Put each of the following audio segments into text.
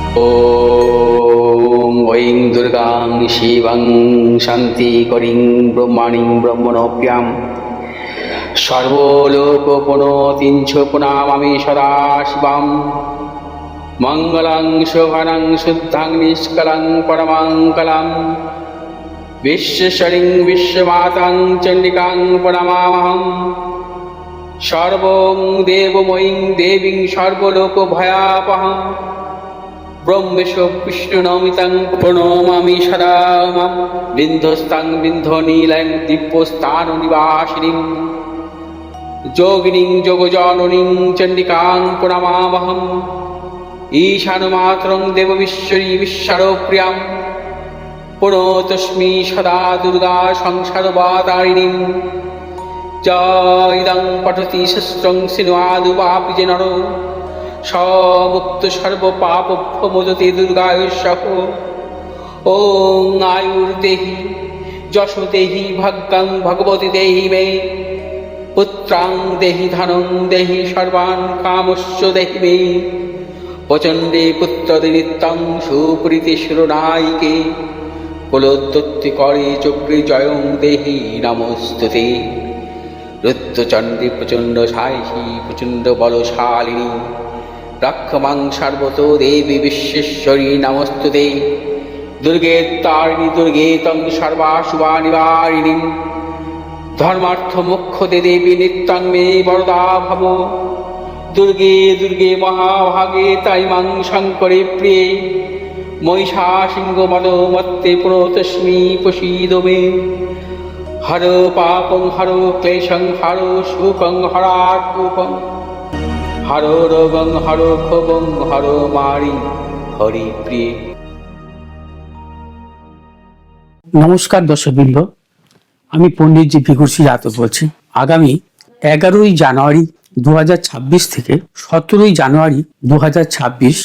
ॐ ऐं दुर्गां शिवं शान्तिकरीं ब्रह्माणीं ब्रह्मणोऽप्यां सर्वलोकपुनोतिं च पुनामामि सदा शिवां मङ्गलं शोभनं शुद्धं निष्कलं परमङ्गलं विश्वेश्वरीं विश्वमातां चण्डिकां प्रणमामहम् सर्वं देवमयीं देवीं सर्वलोकभयापहम् ब्रह्मेश विष्णुनमितं प्रणमामि सदा मां बिन्धस्तां बिन्धनीलं दिव्यस्थाननिवासिनीं योगिनीं योगजननीं चण्डिकां प्रणमामहम् ईशानमात्रं देवविश्वरी विश्वप्रियां प्रणतोऽस्मि सदा दुर्गा संसारवातारिणीं इदं पठति शस्त्रं सिन्वादुवापि च नरो मुक्त सर्वपापभ्यो मोचते दुर्गायुष्यः। ॐ आयुर्देहि यशो देहि भाग्यं भगवती देहि मे पुत्रां देहि धनं देहि सर्वान् कामश्च देहि मे प्रचण्डे पुत्रदे नित्यं सुप्रीति शिरोनायिके कुलोत्पत्तिकरे चक्रे जयं देहि नमोस्तुते। रुद्रचण्डे प्रचण्ड सायिषी प्रचण्ड बलशालिनी रक्षमां सर्वतो देवी विश्वेश्वरी नमोस्तुते। दुर्गे तारिणी दुर्गे तं सर्वाशुभानिवारिणीं धर्मार्थ मोक्षदे देवी नित्यं मे वरदा भव। दुर्गे दुर्गे महाभागे ताइमां शङ्करे प्रिये महिषासिंहमदोमत्ते प्रणतोऽस्मि प्रसीद मे। हरो पापं हरो क्लेशं हरो सुखं हरात्मकं हरो रोगं हरो क्षोभं हरो मारि हरिप्रिये। নমস্কার দর্শকবৃন্দ, আমি পণ্ডিতজি ভিখুরসি যাদব বলছি। আগামী 11ই জানুয়ারি 2026 থেকে 17ই জানুয়ারি 2026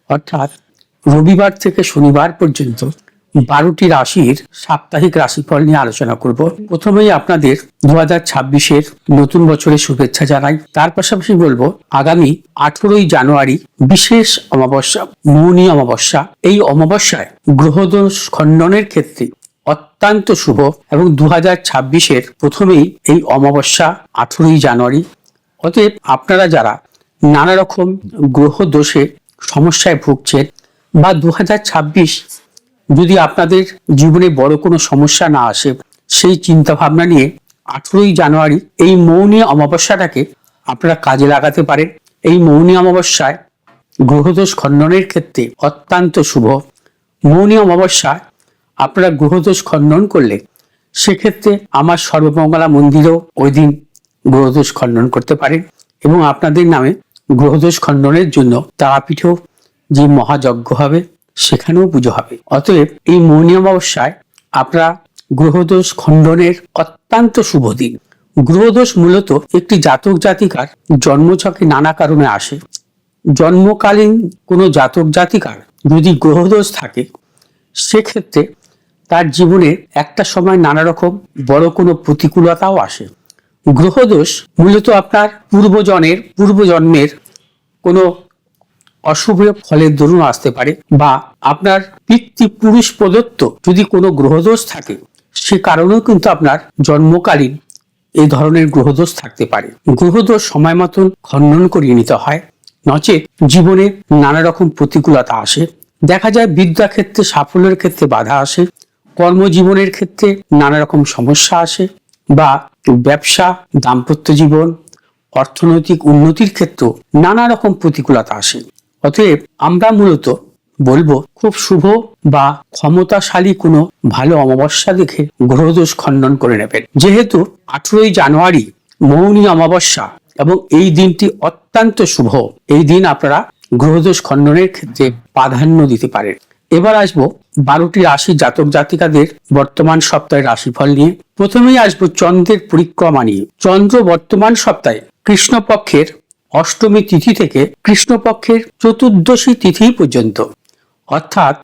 অর্থাৎ রবিবার থেকে শনিবার পর্যন্ত 12টি রাশির সাপ্তাহিক রাশিফল নিয়ে আলোচনা করব। প্রথমেই আপনাদের 2026-এর নতুন বছরের শুভেচ্ছা জানাই। তার পাশাপাশি বলবো আগামী 18ই জানুয়ারি বিশেষ অমাবস্যা, মৌনী অমাবস্যা। এই অমাবস্যায় গ্রহদোষ খণ্ডনের ক্ষেত্রে অত্যন্ত শুভ এবং 2026-এর প্রথমেই এই অমাবস্যা 18ই জানুয়ারি। অতএব আপনারা যারা নানা রকম গ্রহ দোষে সমস্যায় ভুগছেন বা 2026 যদি আপনাদের জীবনে বড় কোনো সমস্যা না আসে, সেই চিন্তা ভাবনা নিয়ে 18ই জানুয়ারি এই মৌনী অমাবস্যাটাকে আপনারা কাজে লাগাতে পারেন। এই মৌনী অমাবস্যায় গ্রহদোষ খণ্ডনের ক্ষেত্রে অত্যন্ত শুভ। মৌনী অমাবস্যায় আপনারা গ্রহদোষ খণ্ডন করলে সেক্ষেত্রে আমার সর্বমঙ্গলা মন্দিরেও ওই দিন গ্রহদোষ খণ্ডন করতে পারেন এবং আপনাদের নামে গ্রহদোষ খণ্ডনের জন্য তারাপীঠেও যে মহাযজ্ঞ হবে সেখানেও পুজো হবে। অতএব এই মৌনী অমাবস্যায় আপনারা গ্রহদোষ খণ্ডনের অত্যন্ত শুভ দিন। গ্রহদোষ মূলত একটি জাতক জাতিকার জন্মছকে নানা কারণে আসে। জন্মকালীন কোনো জাতক জাতিকার যদি গ্রহদোষ থাকে সেক্ষেত্রে তার জীবনে একটা সময় নানা রকম বড় কোনো প্রতিকূলতাও আসে। গ্রহদোষ মূলত আপনার পূর্বজন্মের কোনো অশুভ ফলের দরুন আসতে পারে বা আপনার পিতৃপুরুষ প্রদত্ত যদি কোনো গ্রহদোষ থাকে সে কারণেও কিন্তু আপনার জন্মকালীন এই ধরনের গ্রহদোষ থাকতে পারে। গ্রহদোষ সময় মতন খণ্ডন করিয়ে নিতে হয়, নচেত জীবনে নানা রকম প্রতিকূলতা আসে। দেখা যায় বিদ্যাক্ষেত্রে সাফল্যের ক্ষেত্রে বাধা আসে, কর্মজীবনের ক্ষেত্রে নানা রকম সমস্যা আসে বা ব্যবসা, দাম্পত্য জীবন, অর্থনৈতিক উন্নতির ক্ষেত্রেও নানা রকম প্রতিকূলতা আসে। অতএব আমরা মূলত বলবো খুব শুভ বা ক্ষমতাশালী কোনো ভালো অমাবস্যা দেখে গ্রহদোষ খণ্ডন করে নেবেন। যেহেতু 18ই জানুয়ারি মৌনী অমাবস্যা এবং এই দিনটি অত্যন্ত শুভ, এই দিন আপনারা গ্রহদোষ খণ্ডনের ক্ষেত্রে প্রাধান্য দিতে পারেন। এবার আসবো 12টি রাশি জাতক জাতিকাদের বর্তমান সপ্তাহের রাশিফল নিয়ে। প্রথমেই আসবো চন্দ্রের পরিক্রমা নিয়ে। চন্দ্র বর্তমান সপ্তাহে কৃষ্ণপক্ষের অষ্টমী তিথি থেকে কৃষ্ণপক্ষের চতুর্দশী তিথি পর্যন্ত অর্থাৎ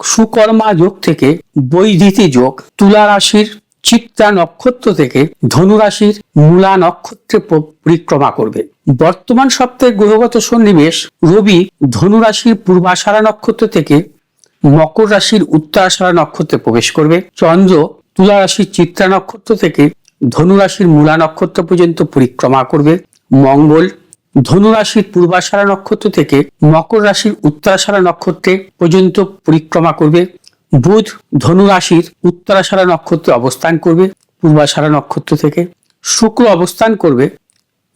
সুকর্মা যোগ থেকে বৈধিতি যোগ তুলা রাশির চিত্রা নক্ষত্র থেকে ধনুরাশির মূলা নক্ষত্রে পরিক্রমা করবে। বর্তমান সপ্তাহে গ্রহগত সন্নিবেশ: রবি ধনুরাশির পূর্বাষাঢ়া নক্ষত্র থেকে মকর রাশির উত্তরাষাঢ়া নক্ষত্রে প্রবেশ করবে। চন্দ্র তুলা রাশির চিত্রা নক্ষত্র থেকে ধনুরাশির মূলা নক্ষত্র পর্যন্ত পরিক্রমা করবে। মঙ্গল ধনুরাশির পূর্বাষাঢ়া নক্ষত্র থেকে মকর রাশির উত্তরাষাঢ়া নক্ষত্রে পর্যন্ত পরিক্রমা করবে। বুধ ধনুরাশির উত্তরাষাঢ়া নক্ষত্রে অবস্থান করবে পূর্বাষাঢ়া নক্ষত্র থেকে। শুক্র অবস্থান করবে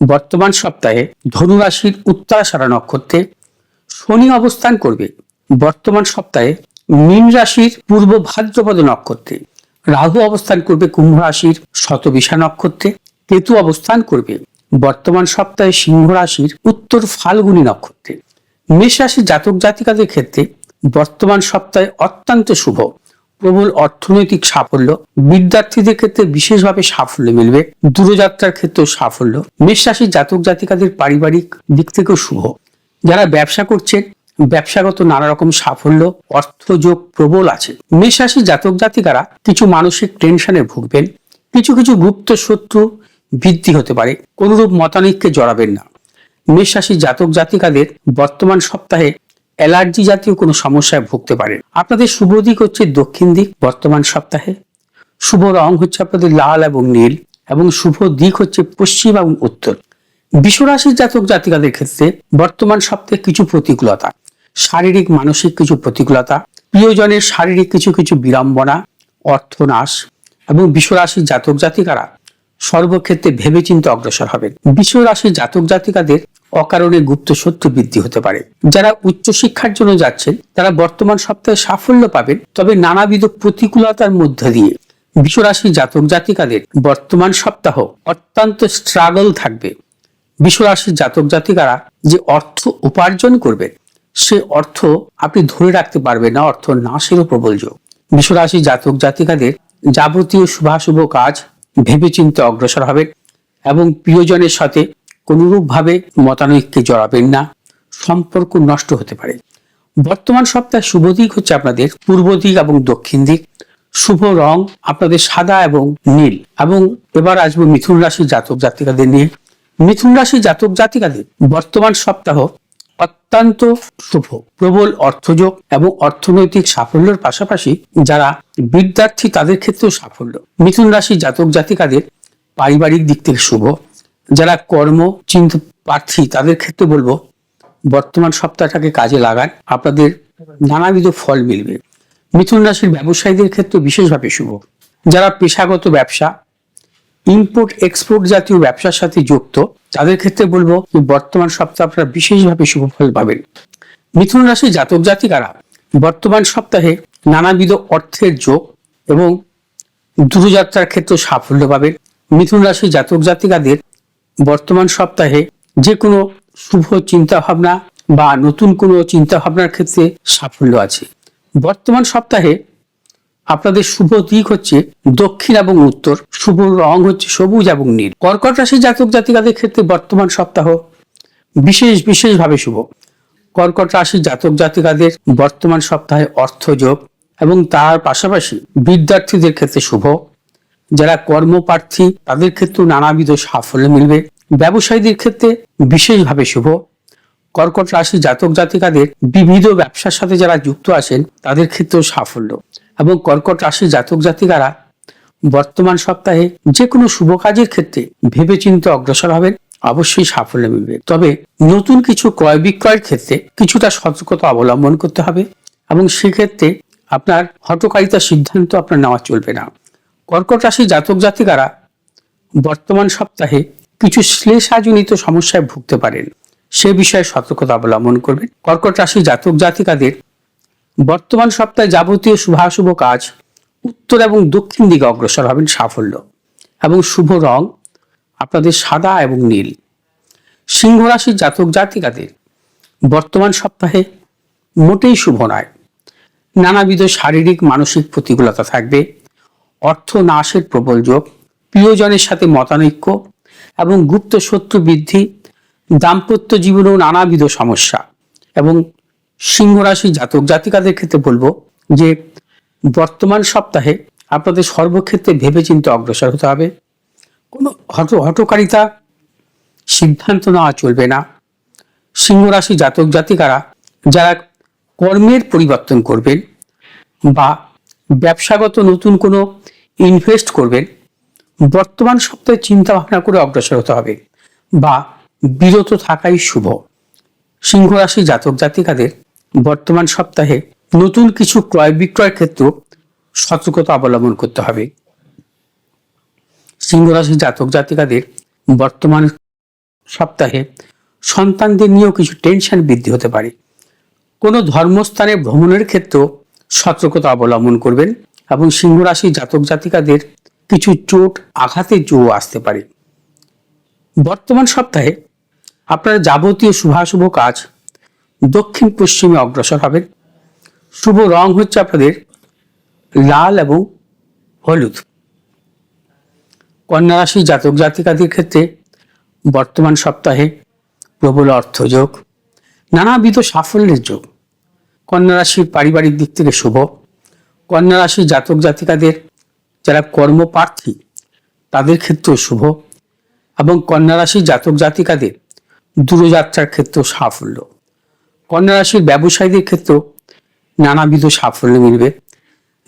বর্তমান সপ্তাহে ধনুরাশির উত্তরাষাঢ়া নক্ষত্রে। শনি অবস্থান করবে বর্তমান সপ্তাহে মীন রাশির পূর্ব ভাদ্রপদ নক্ষত্রে। রাহু অবস্থান করবে কুম্ভ রাশির শতবিশা নক্ষত্রে। কেতু অবস্থান করবে বর্তমান সপ্তাহে সিংহ রাশির উত্তর ফাল্গুনী নক্ষত্রে। মেষ রাশির জাতক জাতিকাদের ক্ষেত্রে বর্তমান সপ্তাহে অত্যন্ত শুভ। প্রবল অর্থনৈতিক সাফল্য, বিদ্যার্থীদের ক্ষেত্রে বিশেষভাবে সাফল্য মিলবে। দূরযাত্রার ক্ষেত্রেও সাফল্য। মেষ রাশির জাতক জাতিকাদের পারিবারিক দিক থেকেও শুভ। যারা ব্যবসা করছেন ব্যবসাগত নানা রকম সাফল্য, অর্থযোগ প্রবল আছে। মেষ রাশির জাতক জাতিকারা কিছু মানসিক টেনশনে ভুগবেন। কিছু কিছু গুপ্ত শত্রু বৃদ্ধি হতে পারে। কোনরূপ মতানৈক্যে জড়াবেন না। মেষ রাশির জাতক জাতিকাদের বর্তমান সপ্তাহে অ্যালার্জি জাতীয় কোনো সমস্যায় ভুগতে পারেন। আপনাদের শুভ দিক হচ্ছে দক্ষিণ দিক বর্তমান সপ্তাহে। শুভ রং হচ্ছে আপনাদের লাল এবং নীল, এবং শুভ দিক হচ্ছে পশ্চিম এবং উত্তর। বৃষ রাশির জাতক জাতিকাদের ক্ষেত্রে বর্তমান সপ্তাহে কিছু প্রতিকূলতা, শারীরিক মানসিক কিছু প্রতিকূলতা, প্রিয়জনের শারীরিক কিছু কিছু বিড়ম্বনা, অর্থনাশ, এবং বৃষ রাশির জাতক জাতিকারা সর্বক্ষেত্রে ভেবেচিন্তে অগ্রসর হবেন। বৃষ রাশির জাতক জাতিকাদের অকারণে গুপ্ত শত্রু বৃদ্ধি হতে পারে। যারা উচ্চশিক্ষার জন্য যাচ্ছেন তারা বর্তমান সপ্তাহে সাফল্য পাবেন, তবে নানাবিধ প্রতিকূলতার মধ্যে দিয়ে বৃষ রাশির জাতক জাতিকাদের বর্তমান সপ্তাহ অত্যন্ত স্ট্রাগল থাকবে। বৃষ রাশির জাতক জাতিকারা যে অর্থ উপার্জন করবেন সে অর্থ আপনি ধরে রাখতে পারবেন না, অর্থ নাশেরও প্রবল যোগ। বৃষ রাশির জাতক জাতিকাদের যাবতীয় শুভাশুভ কাজ ভেবেচিন্তে অগ্রসর হবেন, এবং প্রিয়জনের সাথে কোনরূপ ভাবে মতানৈক্যে জড়াবেন না, সম্পর্ক নষ্ট হতে পারে। বর্তমান সপ্তাহে শুভ দিক হচ্ছে আপনাদের পূর্ব দিক এবং দক্ষিণ দিক। শুভ রং আপনাদের সাদা এবং নীল। এবং এবার আসবো মিথুন রাশির জাতক জাতিকাদের নিয়ে। মিথুন রাশির জাতক জাতিকাদের বর্তমান সপ্তাহ অত্যন্ত শুভ। প্রবল অর্থযোগ এবং অর্থনৈতিক সাফল্যের পাশাপাশি যারা বিদ্যার্থী তাদের ক্ষেত্রেও সাফল্য। মিথুন রাশির জাতক জাতিকাদের পারিবারিক দিক থেকে শুভ। যারা কর্ম চিন্তা প্রার্থী তাদের ক্ষেত্রে বলবো বর্তমান সপ্তাহটাকে কাজে লাগান, আপনাদের নানাবিধ ফল মিলবে। মিথুন রাশির ব্যবসায়ীদের ক্ষেত্রে বিশেষভাবে শুভ। যারা পেশাগত ব্যবসা, ইম্পোর্ট এক্সপোর্ট জাতীয় ব্যবসার সাথে যুক্ত তাদের ক্ষেত্রে বলবো যে বর্তমান সপ্তাহে আপনারা বিশেষভাবে শুভ ফল পাবেন। মিথুন রাশির জাতক জাতিকারা বর্তমান সপ্তাহে নানাবিধ অর্থের যোগ এবং দূরযাত্রার ক্ষেত্রে সাফল্য পাবেন। মিথুন রাশির জাতক জাতিকাদের বর্তমান সপ্তাহে যে কোনো শুভ চিন্তা ভাবনা বা নতুন কোনো চিন্তা ভাবনার ক্ষেত্রে সাফল্য আছে। বর্তমান সপ্তাহে আপনাদের শুভ দিক হচ্ছে দক্ষিণ এবং উত্তর। শুভ রং হচ্ছে সবুজ এবং নীল। কর্কট রাশির জাতক জাতিকাদের ক্ষেত্রে বর্তমান সপ্তাহ বিশেষভাবে শুভ। কর্কট রাশির জাতক জাতিকাদের বর্তমান সপ্তাহে অর্থযোগ এবং তার পাশাপাশি বিদ্যার্থীদের ক্ষেত্রে শুভ। যারা কর্মপ্রার্থী তাদের ক্ষেত্রে নানাবিধ সাফল্য মিলবে। ব্যবসায়ীদের ক্ষেত্রে বিশেষভাবে শুভ। কর্কট রাশির জাতক জাতিকাদের বিবিধ ব্যবসার সাথে যারা যুক্ত আছেন তাদের ক্ষেত্রেও সাফল্য। এবং কর্কট রাশির জাতক জাতিকারা বর্তমান সপ্তাহে যে কোনো শুভ কাজের ক্ষেত্রে ভেবেচিন্তে অগ্রসর হবেন, অবশ্যই সাফল্য মিলবে। তবে নতুন কিছু ক্রয় বিক্রয়ের ক্ষেত্রে কিছুটা সতর্কতা অবলম্বন করতে হবে, এবং সেক্ষেত্রে আপনার হঠকারিতার সিদ্ধান্ত আপনার নেওয়া চলবে না। কর্কট রাশির জাতক জাতিকারা বর্তমান সপ্তাহে কিছু শ্লেষাজনিত সমস্যায় ভুগতে পারেন, সে বিষয়ে সতর্কতা অবলম্বন করবেন। কর্কট রাশির জাতক জাতিকাদের বর্তমান সপ্তাহে যাবতীয় শুভাশুভ কাজ উত্তর এবং দক্ষিণ দিকে অগ্রসর হবেন, সাফল্য। এবং শুভ রং আপনাদের সাদা এবং নীল। সিংহ রাশির জাতক জাতিকাদের বর্তমান সপ্তাহে মোটেই শুভ নয়। নানাবিধ শারীরিক মানসিক প্রতিকূলতা থাকবে। অর্থ নাশের প্রবল যোগ, প্রিয়জনের সাথে মতানৈক্য এবং গুপ্ত শত্রু বৃদ্ধি, দাম্পত্য জীবনেও নানাবিধ সমস্যা। এবং সিংহ রাশির জাতক জাতিকাদের ক্ষেত্রে বলবো যে বর্তমান সপ্তাহে আপনাদের সর্বক্ষেত্রে ভেবেচিন্তে অগ্রসর হতে হবে। কোনো হঠকারিতা সিদ্ধান্ত নেওয়া চলবে না। সিংহ রাশি জাতক জাতিকারা যারা কর্মের পরিবর্তন করবেন বা ব্যবসাগত নতুন কোনো ইনভেস্ট করবেন, বর্তমান সপ্তাহে চিন্তা ভাবনা করে অগ্রসর হতে হবে বা বিরত থাকাই শুভ। সিংহ রাশি জাতক জাতিকাদের বর্তমান সপ্তাহে নতুন কিছু ক্রয় বিক্রয়ের ক্ষেত্রে সতর্কতা অবলম্বন করতে হবে। সিংহ রাশি জাতক জাতিকাদের বর্তমান সপ্তাহে সন্তানদের নিয়েও কিছু টেনশন বৃদ্ধি হতে পারে। কোনো ধর্মস্থানে ভ্রমণের ক্ষেত্রেও সতর্কতা অবলম্বন করবেন এবং সিংহ রাশি জাতক জাতিকাদের কিছু চোট আঘাতের যোগ আসতে পারে। বর্তমান সপ্তাহে আপনারা যাবতীয় শুভাশুভ কাজ দক্ষিণ পশ্চিমে অগ্রসর হবেন। শুভ রং হচ্ছে আপনাদের লাল এবং হলুদ। কন্যা রাশি জাতক জাতিকাদের ক্ষেত্রে বর্তমান সপ্তাহে প্রবল অর্থযোগ, নানাবিধ সাফল্যের যোগ। কন্যা রাশির পারিবারিক দিক থেকে শুভ। কন্যা রাশি জাতক জাতিকাদের যারা কর্মপ্রার্থী তাদের ক্ষেত্রেও শুভ এবং কন্যা রাশি জাতক জাতিকাদের দূরযাত্রার ক্ষেত্রেও সাফল্য। কন্যা রাশির ব্যবসায়ীদের ক্ষেত্রেও নানাবিধ সাফল্য মিলবে।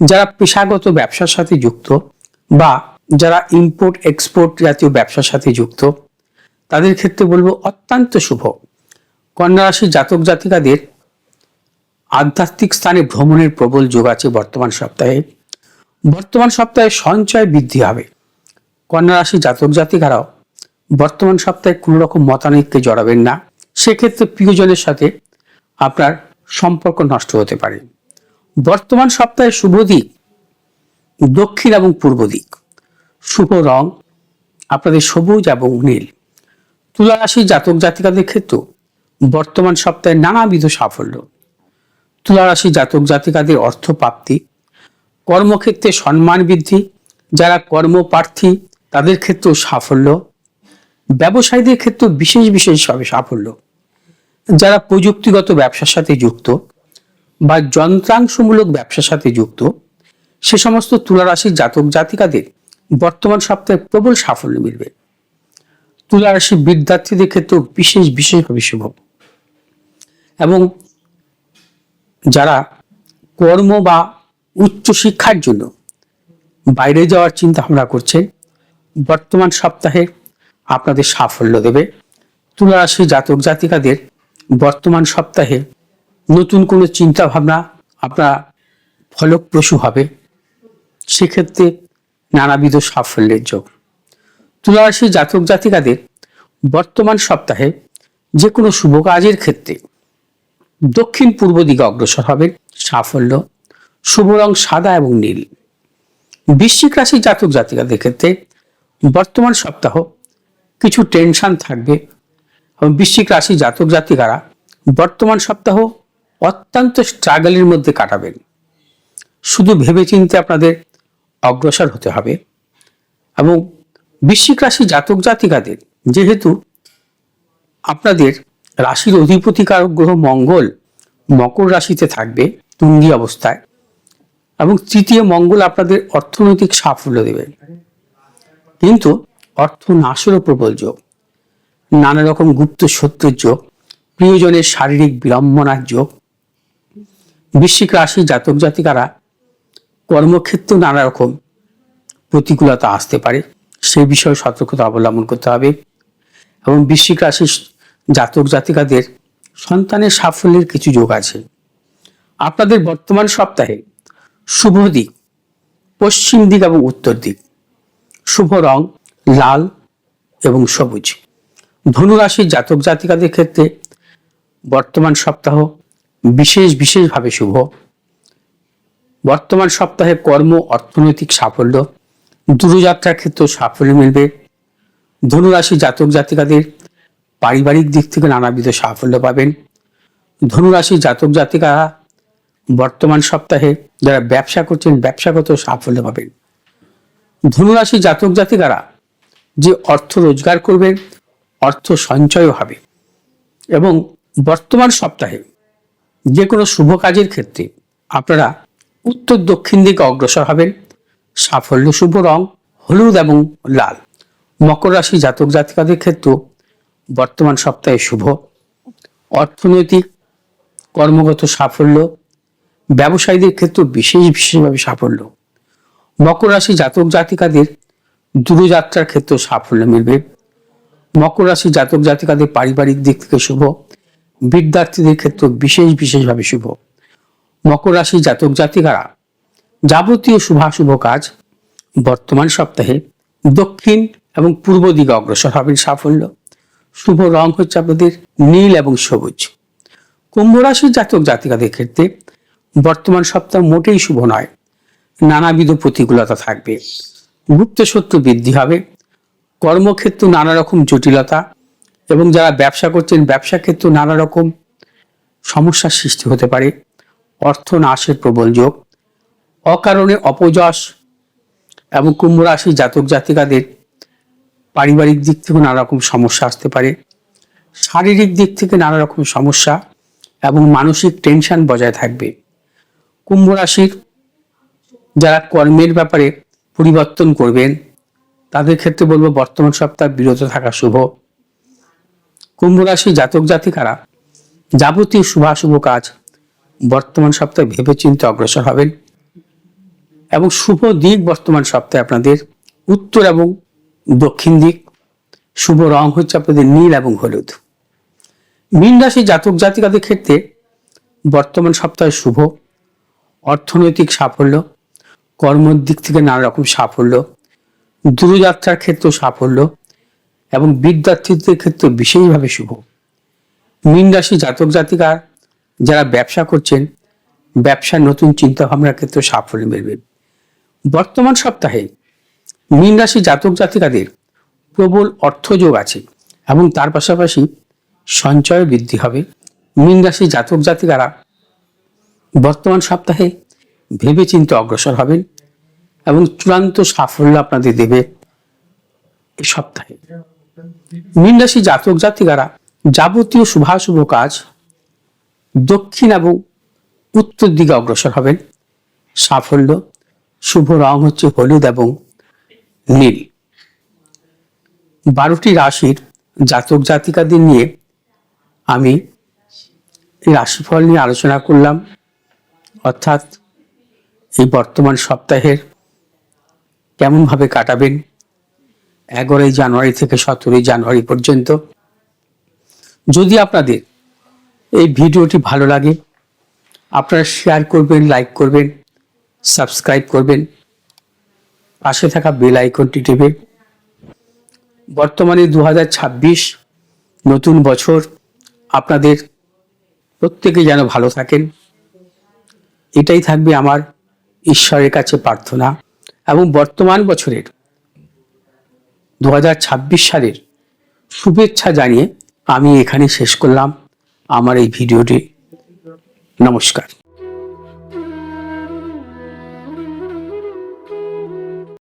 যারা পেশাগত ব্যবসার সাথে যুক্ত বা যারা ইম্পোর্ট এক্সপোর্ট জাতীয় ব্যবসার সাথে যুক্ত তাদের ক্ষেত্রে বলবো অত্যন্ত শুভ। কন্যা রাশির জাতক জাতিকাদের আধ্যাত্মিক স্থানে ভ্রমণের প্রবল যোগ আছে বর্তমান সপ্তাহে। বর্তমান সপ্তাহে সঞ্চয় বৃদ্ধি হবে। কন্যা রাশি জাতক জাতিকারাও বর্তমান সপ্তাহে কোনো রকম মতানৈক্যে জড়াবেন না, সেক্ষেত্রে প্রিয়জনের সাথে আপনার সম্পর্ক নষ্ট হতে পারে। বর্তমান সপ্তাহে শুভ দিক দক্ষিণ এবং পূর্ব দিক। শুভ রং আপনাদের সবুজ এবং নীল। তুলা রাশি জাতক জাতিকাদের ক্ষেত্রে বর্তমান সপ্তাহে নানাবিধ সাফল্য। তুলা রাশি জাতক জাতিকাদের অর্থ প্রাপ্তি, কর্মক্ষেত্রে সম্মান বৃদ্ধি, যারা কর্মপ্রার্থী তাদের ক্ষেত্রেও সাফল্য। ব্যবসায়ীদের ক্ষেত্রে বিশেষভাবে সাফল্য। যারা প্রযুক্তিগত ব্যবসার সাথে যুক্ত বা যন্ত্রাংশমূলক ব্যবসার সাথে যুক্ত সে সমস্ত তুলা রাশির জাতক জাতিকাদের বর্তমান সপ্তাহে প্রবল সাফল্য মিলবে। তুলা রাশির বিদ্যার্থীদের ক্ষেত্রেও বিশেষভাবে শুভ এবং যারা কর্ম বা উচ্চ শিক্ষার জন্য বাইরে যাওয়ার চিন্তা ভাবনা করছেন বর্তমান সপ্তাহে আপনাদের সাফল্য দেবে। তুলা রাশি জাতক জাতিকাদের বর্তমান সপ্তাহে নতুন কোনো চিন্তা ভাবনা আপনার ফলপ্রসূ হবে, সেক্ষেত্রে নানাবিধ সাফল্যের যোগ। তুলা রাশি জাতক জাতিকাদের বর্তমান সপ্তাহে যে কোনো শুভ কাজের ক্ষেত্রে দক্ষিণ পূর্ব দিকে অগ্রসর হবেন, সাফল্য। শুভ রং সাদা এবং নীল। বৃশ্চিক রাশি জাতক জাতিকাদের ক্ষেত্রে বর্তমান সপ্তাহ কিছু টেনশন থাকবে এবং বৃশ্চিক রাশি জাতক জাতিকারা বর্তমান সপ্তাহ অত্যন্ত স্ট্রাগলের মধ্যে কাটাবেন। শুধু ভেবেচিন্তে আপনাদের অগ্রসর হতে হবে এবং বৃশ্চিক রাশি জাতক জাতিকাদের যেহেতু আপনাদের রাশির অধিপতিকারক গ্রহ মঙ্গল মকর রাশিতে থাকবে তুঙ্গি অবস্থায় এবং তৃতীয় মঙ্গল আপনাদের অর্থনৈতিক সাফল্য দেবে, কিন্তু অর্থ নাশেরও প্রবল যোগ, নানা রকম গুপ্ত শত্রুর যোগ, প্রিয়জনের শারীরিক বিড়ম্বনার যোগ। বৃশ্চিক রাশি জাতক জাতিকারা কর্মক্ষেত্রে নানা রকম প্রতিকূলতা আসতে পারে, সেই বিষয়ে সতর্কতা অবলম্বন করতে হবে এবং বৃশ্চিক রাশির জাতক জাতিকাদের সন্তানের সাফল্যের কিছু যোগ আছে। আপনাদের বর্তমান সপ্তাহে শুভ দিক পশ্চিম দিক এবং উত্তর দিক। শুভ রং লাল এবং সবুজ। ধনু রাশির জাতক জাতিকাদের ক্ষেত্রে বর্তমান সপ্তাহ বিশেষভাবে শুভ। বর্তমান সপ্তাহে কর্ম অর্থনৈতিক সাফল্য, দূরযাত্রার ক্ষেত্রে সাফল্য মিলবে। ধনু রাশি জাতক জাতিকাদের পারিবারিক দিক থেকে নানাবিধ সাফল্য পাবেন। ধনু রাশি জাতক জাতিকারা বর্তমান সপ্তাহে যারা ব্যবসা করছেন ব্যবসাগত সাফল্য পাবেন। ধনু রাশি জাতক জাতিকারা যে অর্থ রোজগার করবেন অর্থ সঞ্চয় হবে এবং বর্তমান সপ্তাহে যে কোনো শুভ কাজের ক্ষেত্রে আপনারা উত্তর দক্ষিণ দিকে অগ্রসর হবেন, সাফল্য, শুভ রং হলুদ এবং লাল। মকর রাশি জাতক জাতিকাদের ক্ষেত্রে বর্তমান সপ্তাহে শুভ। অর্থনৈতিক কর্মগত সাফল্য, ব্যবসায়ীদের ক্ষেত্রে বিশেষভাবে সাফল্য। মকর রাশি জাতক জাতিকাদের দূরযাত্রার ক্ষেত্রে সাফল্য মিলবে। মকর রাশি জাতক জাতিকাদের পারিবারিক দিক থেকে শুভ। বিদ্যার্থীদের ক্ষেত্রে বিশেষভাবে শুভ। মকর রাশি জাতক জাতিকারা যাবতীয় শুভাশুভ কাজ বর্তমান সপ্তাহে দক্ষিণ এবং পূর্ব দিকে অগ্রসর হবেন। সাফল্য, শুভ রং হচ্ছে আপনাদের নীল এবং সবুজ। কুম্ভ রাশির জাতক জাতিকাদের ক্ষেত্রে বর্তমান সপ্তাহ মোটেই শুভ নয়। নানাবিধ প্রতিকূলতা থাকবে, গুপ্ত শত্রু বৃদ্ধি হবে, কর্মক্ষেত্রে নানা রকম জটিলতা এবং যারা ব্যবসা করছেন ব্যবসা ক্ষেত্রে নানা রকম সমস্যার সৃষ্টি হতে পারে। অর্থ নাশের প্রবল যোগ, অকারণে অপযশ এবং কুম্ভ রাশি জাতক জাতিকাদের পারিবারিক দিক থেকে নানা রকম সমস্যা আসতে পারে। শারীরিক দিক থেকে নানা রকম সমস্যা এবং মানসিক টেনশন বজায় থাকবে। কুম্ভ রাশির যারা কর্মের ব্যাপারে পরিবর্তন করবেন তাদের ক্ষেত্রে বলবো বর্তমান সপ্তাহ বিরত থাকা শুভ। কুম্ভ রাশি জাতক জাতিকারা যাবতীয় শুভাশুভ কাজ বর্তমান সপ্তাহে ভেবেচিন্তে অগ্রসর হবেন এবং শুভ দিক বর্তমান সপ্তাহে আপনাদের উত্তর এবং দক্ষিণ দিক। শুভ রং হচ্ছে আপনাদের নীল এবং হলুদ। মীন রাশি জাতক জাতিকাদের ক্ষেত্রে বর্তমান সপ্তাহে শুভ। অর্থনৈতিক সাফল্য, কর্মের দিক থেকে নানা রকম সাফল্য, দূরযাত্রার ক্ষেত্রে সাফল্য এবং বিদ্যার্থীদের ক্ষেত্রে বিশেষভাবে শুভ। মীন রাশি জাতক জাতিকার যারা ব্যবসা করছেন ব্যবসার নতুন চিন্তা ভাবনার ক্ষেত্রে সাফল্য মিলবে। বর্তমান সপ্তাহে মীন রাশি জাতক জাতিকাদের প্রবল অর্থযোগ আছে এবং তার পাশাপাশি সঞ্চয় বৃদ্ধি হবে। মীন রাশি জাতক জাতিকারা বর্তমান সপ্তাহে ভেবেচিন্তে অগ্রসর হবেন এবং চূড়ান্ত সাফল্য আপনাদের দেবে এই সপ্তাহে। মীন রাশি জাতক জাতিকারা যাবতীয় শুভাশুভ কাজ দক্ষিণ এবং উত্তর দিকে অগ্রসর হবেন। সাফল্য, শুভ রং হচ্ছে হলুদ এবং নীল। 12টি রাশির জাতক জাতিকাদের নিয়ে আমি এই রাশিফল নিয়ে আলোচনা করলাম, অর্থাৎ এই বর্তমান সপ্তাহের কেমনভাবে কাটাবেন 11 জানুয়ারি থেকে 17 জানুয়ারি পর্যন্ত। যদি আপনাদের এই ভিডিওটি ভালো লাগে আপনারা শেয়ার করবেন, লাইক করবেন, সাবস্ক্রাইব করবেন, পাশে থাকা বেল আইকনটি টিপে। বর্তমানে 2026 নতুন বছর, আপনাদের প্রত্যেকে যেন ভালো থাকেন এটাই থাকবে আমার ঈশ্বরের কাছে প্রার্থনা। এবং বর্তমান বছরের 2026 সালের শুভেচ্ছা জানিয়ে আমি এখানে শেষ করলাম আমার এই ভিডিওটি। নমস্কার।